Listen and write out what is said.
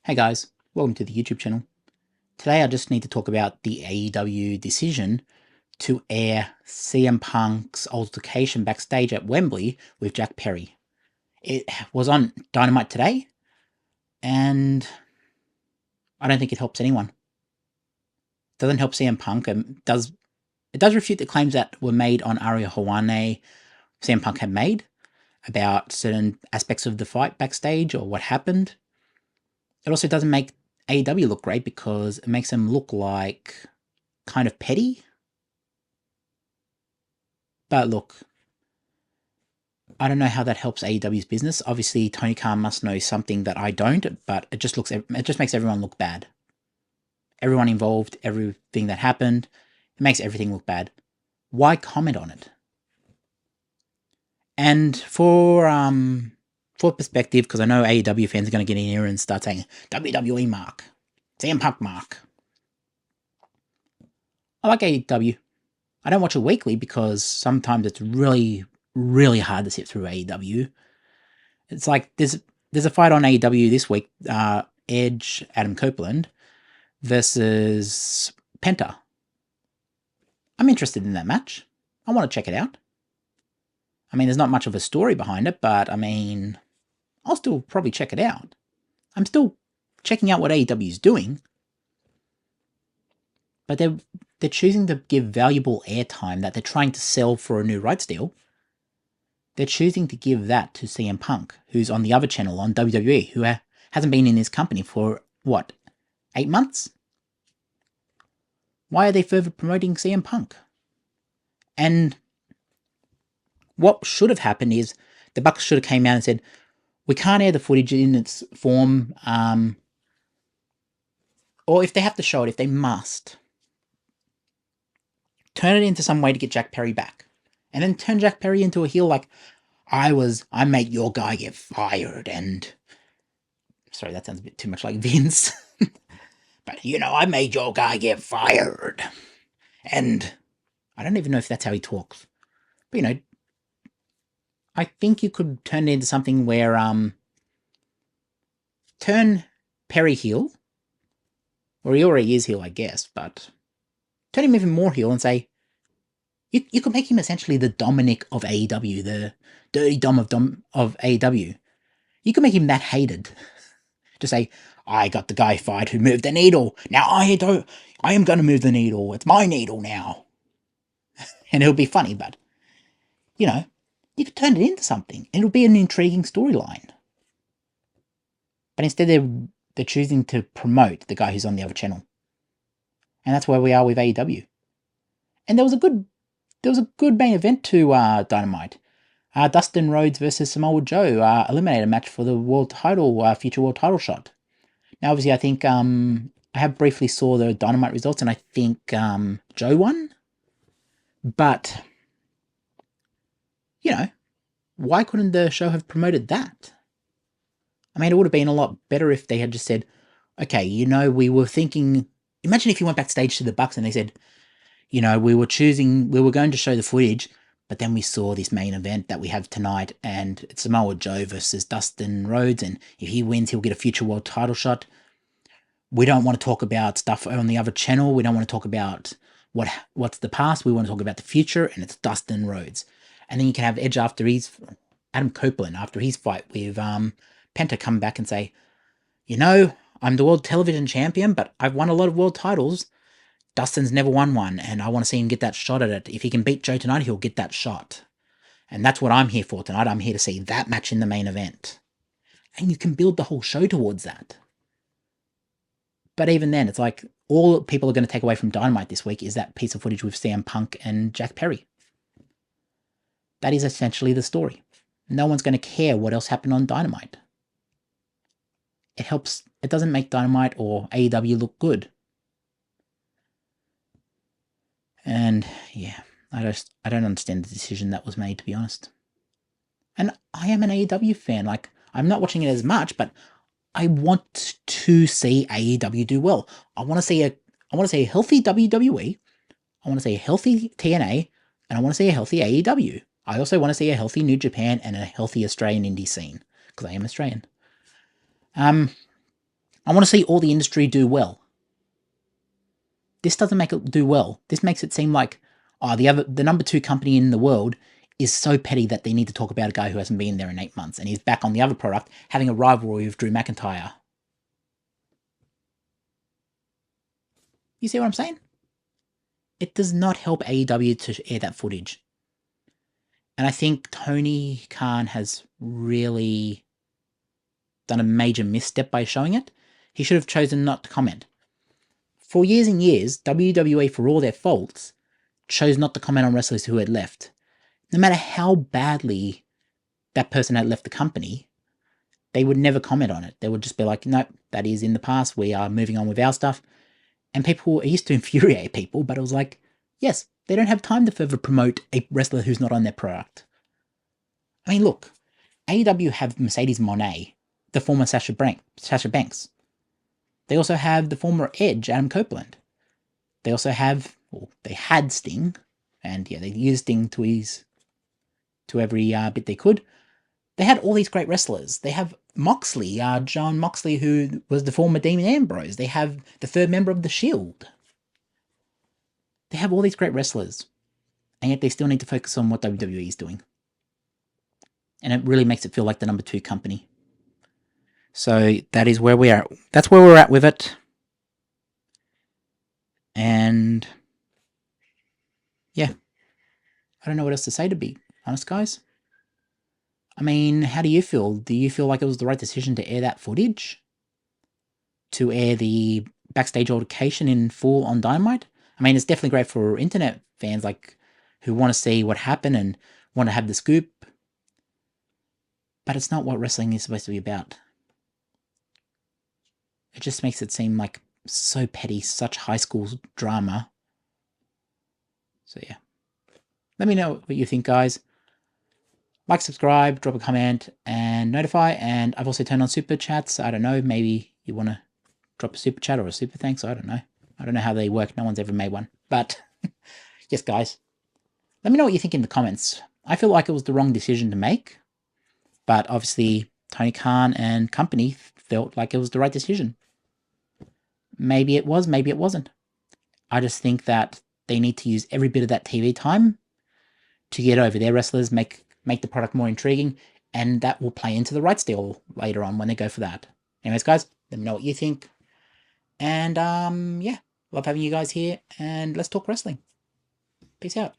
Hey guys, welcome to the YouTube channel. Today I just need to talk about the AEW decision to air CM Punk's altercation backstage at Wembley with Jack Perry. It was on Dynamite today, and I don't think it helps anyone. It doesn't help CM Punk, and it does refute the claims that were made on Aria Hawane CM Punk had made about certain aspects of the fight backstage or what happened. It also doesn't make AEW look great because it makes them look like kind of petty. But look, I don't know how that helps AEW's business. Obviously, Tony Khan must know something that I don't, but it just makes everyone look bad. Everyone involved, everything that happened, it makes everything look bad. Why comment on it? And for perspective, because I know AEW fans are going to get in here and start saying WWE mark, CM Punk mark. I like AEW. I don't watch it weekly because sometimes it's really, really hard to sit through AEW. It's like there's a fight on AEW this week, Edge, Adam Copeland versus Penta. I'm interested in that match. I want to check it out. I mean, there's not much of a story behind it, but I mean, I'll still probably check it out. I'm still checking out what AEW is doing, but they're choosing to give valuable airtime that they're trying to sell for a new rights deal. They're choosing to give that to CM Punk, who's on the other channel on WWE, who hasn't been in his company for, 8 months? Why are they further promoting CM Punk? And what should have happened is the Bucks should have came out and said, we can't air the footage in its form, or if they have to show it, if they must, turn it into some way to get Jack Perry back. And then turn Jack Perry into a heel like, I made your guy get fired, and... Sorry, that sounds a bit too much like Vince. But, I made your guy get fired. And I don't even know if that's how he talks. But, I think you could turn it into something where, turn Perry heel. Or he already is heel, I guess, but turn him even more heel and say, you could make him essentially the Dominic of AEW, the dirty Dom of AEW. You could make him that hated. Just say, I got the guy fired who moved the needle. Now I am going to move the needle. It's my needle now. And it'll be funny, but, you could turn it into something. It'll be an intriguing storyline. But instead they're choosing to promote the guy who's on the other channel. And that's where we are with AEW. And there was a good main event to Dynamite. Dustin Rhodes versus Samoa Joe eliminator match for the world title, future world title shot. Now, obviously, I think I have briefly saw the Dynamite results, and I think Joe won. But, why couldn't the show have promoted that? I mean, it would have been a lot better if they had just said, okay, we were thinking... Imagine if you went backstage to the Bucks and they said, we were going to show the footage, but then we saw this main event that we have tonight, and it's Samoa Joe versus Dustin Rhodes, and if he wins, he'll get a future world title shot. We don't want to talk about stuff on the other channel. We don't want to talk about what's the past. We want to talk about the future, and it's Dustin Rhodes. And then you can have Edge Adam Copeland, after his fight with Penta, come back and say, I'm the world television champion, but I've won a lot of world titles. Dustin's never won one, and I want to see him get that shot at it. If he can beat Joe tonight, he'll get that shot. And that's what I'm here for tonight. I'm here to see that match in the main event. And you can build the whole show towards that. But even then, it's like all people are going to take away from Dynamite this week is that piece of footage with CM Punk and Jack Perry. That is essentially the story. No one's going to care what else happened on Dynamite. It doesn't make Dynamite or AEW look good. And yeah, I don't understand the decision that was made, to be honest. And I am an AEW fan. Like, I'm not watching it as much, but I want to see AEW do well. I want to see a healthy WWE. I want to see a healthy TNA, and I want to see a healthy AEW. I also want to see a healthy New Japan and a healthy Australian indie scene, because I am Australian. I want to see all the industry do well. This doesn't make it do well. This makes it seem like, the number 2 company in the world is so petty that they need to talk about a guy who hasn't been there in 8 months and he's back on the other product having a rivalry with Drew McIntyre. You see what I'm saying? It does not help AEW to air that footage. And I think Tony Khan has really done a major misstep by showing it. He should have chosen not to comment. For years and years, WWE, for all their faults, chose not to comment on wrestlers who had left. No matter how badly that person had left the company, they would never comment on it. They would just be like, nope, that is in the past. We are moving on with our stuff. And it used to infuriate people, but it was like, yes, they don't have time to further promote a wrestler who's not on their product. I mean, look, AEW have Mercedes Moné, the former Sasha Banks. They also have the former Edge, Adam Copeland. They also have, they had Sting, and yeah, they used Sting to every bit they could. They had all these great wrestlers. They have Moxley, John Moxley, who was the former Demon Ambrose. They have the third member of The Shield. They have all these great wrestlers, and yet they still need to focus on what WWE is doing. And it really makes it feel like the number 2 company. So that is where we are. That's where we're at with it. And yeah, I don't know what else to say, to be honest, guys. I mean, how do you feel? Do you feel like it was the right decision to air that footage? To air the backstage altercation in full on Dynamite? I mean, it's definitely great for internet fans who want to see what happened and want to have the scoop. But it's not what wrestling is supposed to be about. It just makes it seem like so petty, such high school drama. So yeah. Let me know what you think, guys. Like, subscribe, drop a comment, and notify. And I've also turned on super chats. I don't know, maybe you want to drop a super chat or a super thanks. I don't know. I don't know how they work. No one's ever made one. But yes, guys. Let me know what you think in the comments. I feel like it was the wrong decision to make. But obviously, Tony Khan and company felt like it was the right decision. Maybe it was, maybe it wasn't. I just think that they need to use every bit of that TV time to get over their wrestlers, make the product more intriguing, and that will play into the rights deal later on when they go for that. Anyways, guys, let me know what you think. And yeah, love having you guys here, and let's talk wrestling. Peace out.